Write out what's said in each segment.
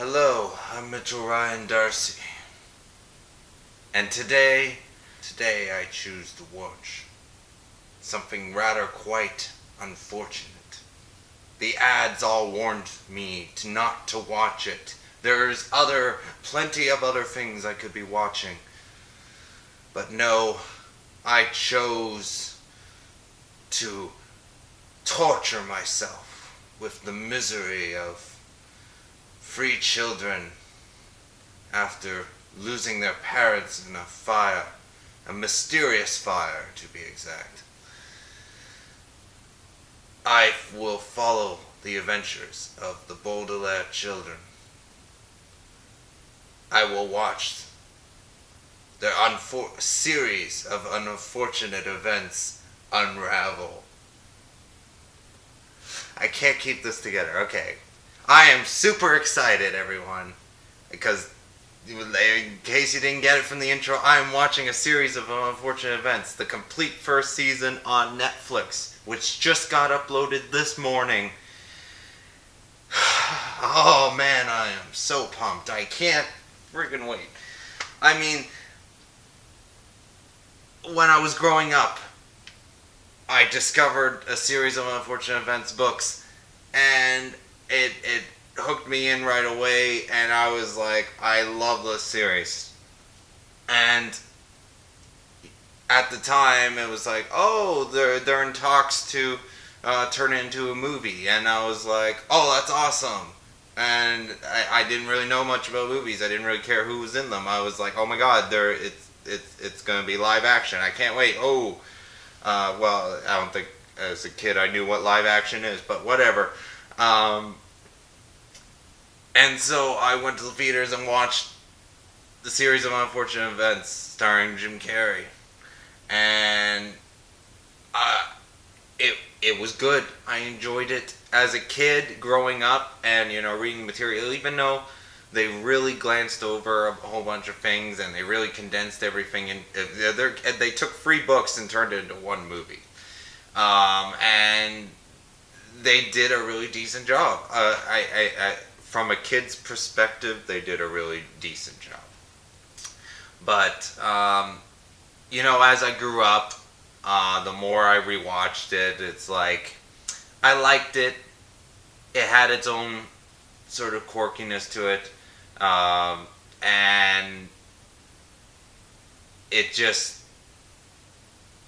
Hello, I'm Mitchell Ryan Darcy. And today I choose to watch something rather quite unfortunate. The ads all warned me not to watch it. There's plenty of other things I could be watching. But no, I chose to torture myself with the misery of free children after losing their parents in a fire, a mysterious fire to be exact. I will follow the adventures of the Baudelaire children. I will watch their series of unfortunate events unravel. I can't keep this together. Okay. I am super excited, everyone, because in case you didn't get it from the intro, I am watching a series of unfortunate events, the complete first season on Netflix, which just got uploaded this morning. Oh man, I am so pumped. I can't friggin' wait. I mean, when I was growing up, I discovered a series of unfortunate events books, and it hooked me in right away, and I was like, I love this series. And at the time, it was like, oh, they're in talks to turn it into a movie, and I was like, oh, that's awesome. And I didn't really know much about movies. I didn't really care who was in them. I was like, oh my god, it's gonna be live action. I can't wait. Oh, well, I don't think as a kid I knew what live action is, but whatever. And so I went to the theaters and watched the series of unfortunate events starring Jim Carrey, and it was good. I enjoyed it as a kid growing up, and reading material. Even though they really glanced over a whole bunch of things, and they really condensed everything, and they took 3 books and turned it into one movie, and they did a really decent job. From a kid's perspective, they did a really decent job. But, as I grew up, the more I rewatched it, it's like, I liked it. It had its own sort of quirkiness to it. And it just,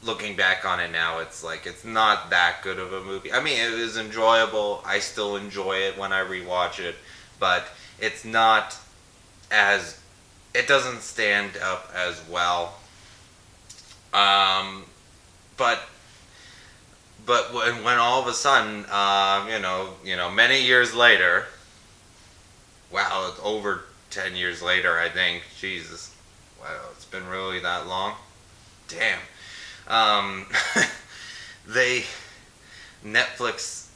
looking back on it now, it's like, it's not that good of a movie. I mean, it was enjoyable. I still enjoy it when I rewatch it. But it's not it doesn't stand up as well. But when all of a sudden, many years later, wow, it's over 10 years later, I think. Jesus. Wow, it's been really that long? Damn. Netflix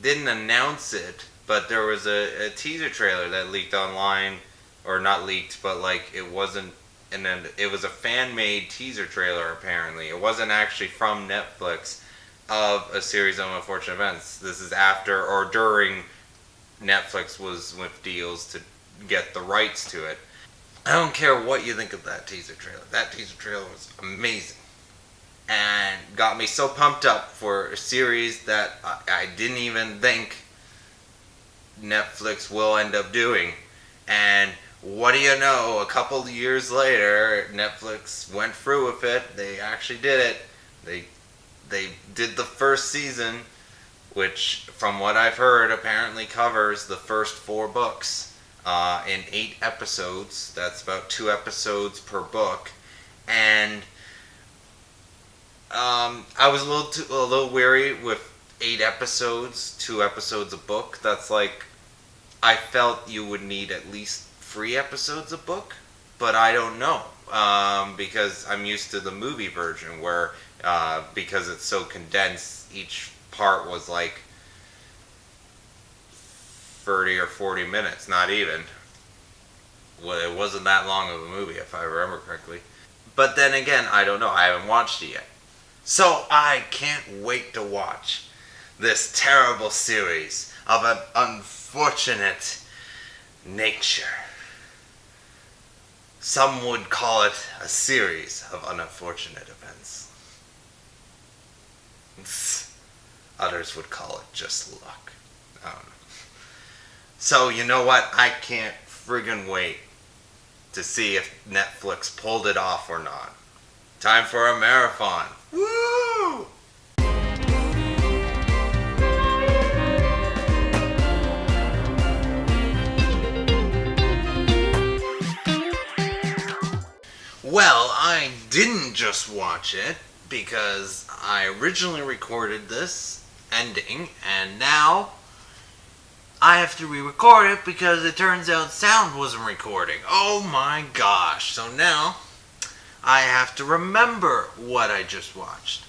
didn't announce it, but there was a teaser trailer that leaked online, or not leaked, but it wasn't, and then it was a fan-made teaser trailer apparently. It wasn't actually from Netflix, of a series of unfortunate events. This is after or during Netflix was with deals to get the rights to it. I don't care what you think of that teaser trailer. That teaser trailer was amazing. And got me so pumped up for a series that I didn't even think Netflix will end up doing. And what do you know, a couple years later, Netflix went through with it. They actually did it. They did the first season, which, from what I've heard, apparently covers the first 4 books in 8 episodes. That's about 2 episodes per book. And I was a little weary with 8 episodes, 2 episodes a book. That's like, I felt you would need at least 3 episodes a book, but I don't know, because I'm used to the movie version where, because it's so condensed, each part was like 30 or 40 minutes, not even. Well, it wasn't that long of a movie, if I remember correctly. But then again, I don't know, I haven't watched it yet. So I can't wait to watch this terrible series of unfortunate nature. Some would call it a series of unfortunate events. Others would call it just luck. I don't know. So, you know what? I can't friggin' wait to see if Netflix pulled it off or not. Time for a marathon. Woo! Well, I didn't just watch it because I originally recorded this ending, and now I have to re-record it because it turns out sound wasn't recording. Oh my gosh. So now I have to remember what I just watched,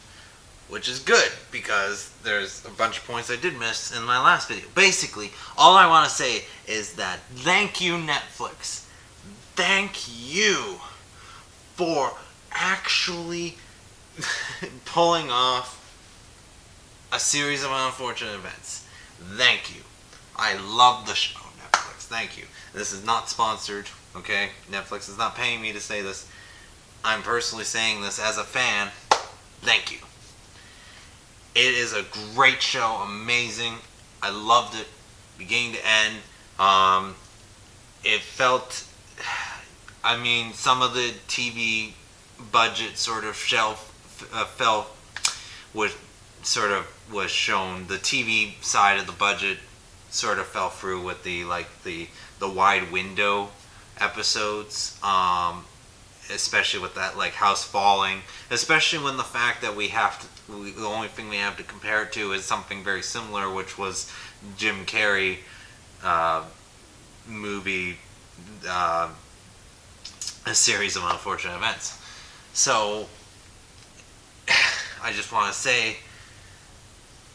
which is good because there's a bunch of points I did miss in my last video. Basically, all I want to say is that thank you, Netflix. Thank you for actually pulling off a series of unfortunate events. Thank you. I love the show, Netflix. Thank you. This is not sponsored, okay? Netflix is not paying me to say this. I'm personally saying this as a fan. Thank you. It is a great show. Amazing. I loved it. Beginning to end. It felt... I mean, some of the TV budget sort of fell... was shown. The TV side of the budget sort of fell through with the wide window episodes, especially with that house falling, especially when the fact that the only thing we have to compare it to is something very similar, which was Jim Carrey movie, a series of unfortunate events. So I just want to say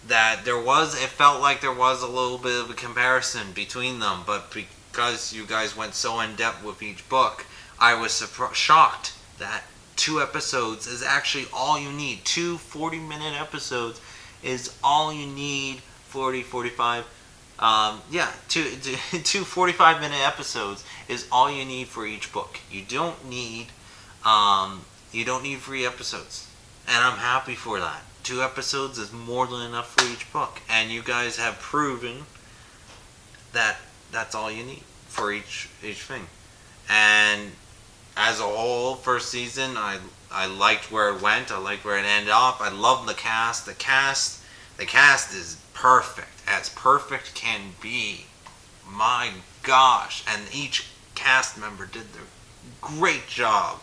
that it felt like there was a little bit of a comparison between them, but because you guys went so in depth with each book, I was shocked that 2 episodes is actually all you need. 2 40-minute episodes is all you need. 40, 45, two 45-minute episodes is all you need for each book. You don't need 3 episodes, and I'm happy for that. 2 episodes is more than enough for each book, and you guys have proven that that's all you need for each thing. And as a whole, first season, I liked where it went. I liked where it ended up. I love the cast. The cast is perfect, as perfect can be. My gosh, and each cast member did their great job.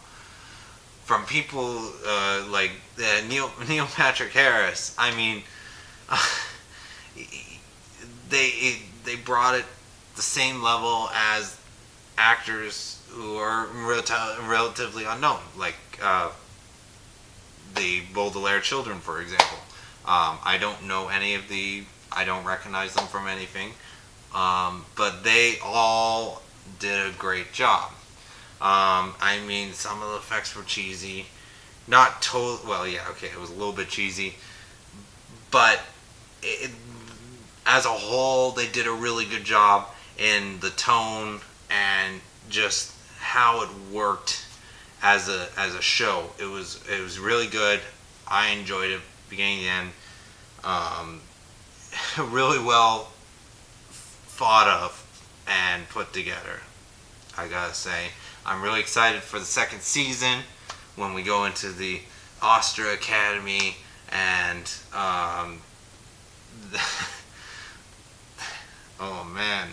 From people like Neil Patrick Harris, I mean, they brought it the same level as actors who are relatively unknown, like the Baudelaire children, for example. I don't know I don't recognize them from anything, but they all did a great job. I mean, some of the effects were cheesy. Not total. Well, yeah, okay, it was a little bit cheesy. But as a whole, they did a really good job in the tone and just how it worked as a show. It was really good. I enjoyed it beginning to end. Really well thought of and put together, I gotta say. I'm really excited for the second season when we go into the Astra Academy and oh man,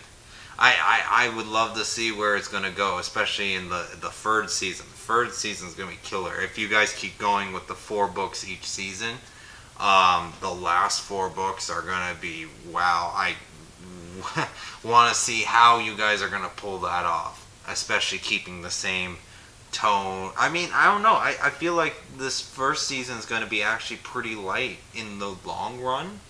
I would love to see where it's gonna go, especially in the third season. The third season is gonna be killer. If you guys keep going with the 4 books each season, the last 4 books are gonna be wow. I want to see how you guys are gonna pull that off, especially keeping the same tone. I mean, I don't know. I feel like this first season is going to be actually pretty light in the long run,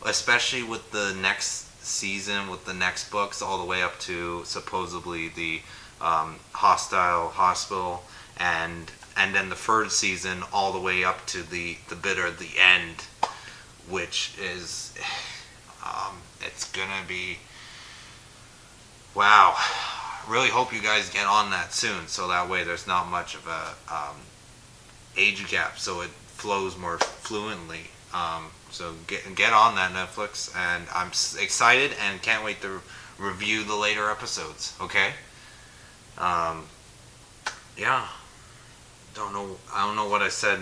especially with the next season, with the next books, all the way up to supposedly the Hostile Hospital, and then the third season all the way up to the bitter the end, which is it's gonna be Wow. Really hope you guys get on that soon, so that way there's not much of a age gap, so it flows more fluently. So get on that, Netflix, and I'm excited and can't wait to review the later episodes. Okay. Yeah. I don't know what I said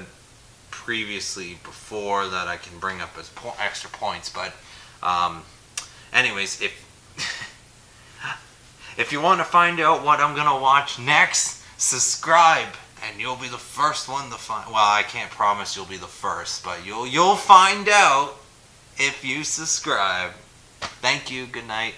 previously before that I can bring up as extra points, but anyways, if you want to find out what I'm gonna watch next, subscribe and you'll be the first one to find. Well, I can't promise you'll be the first, but you'll find out if you subscribe. Thank you. Good night.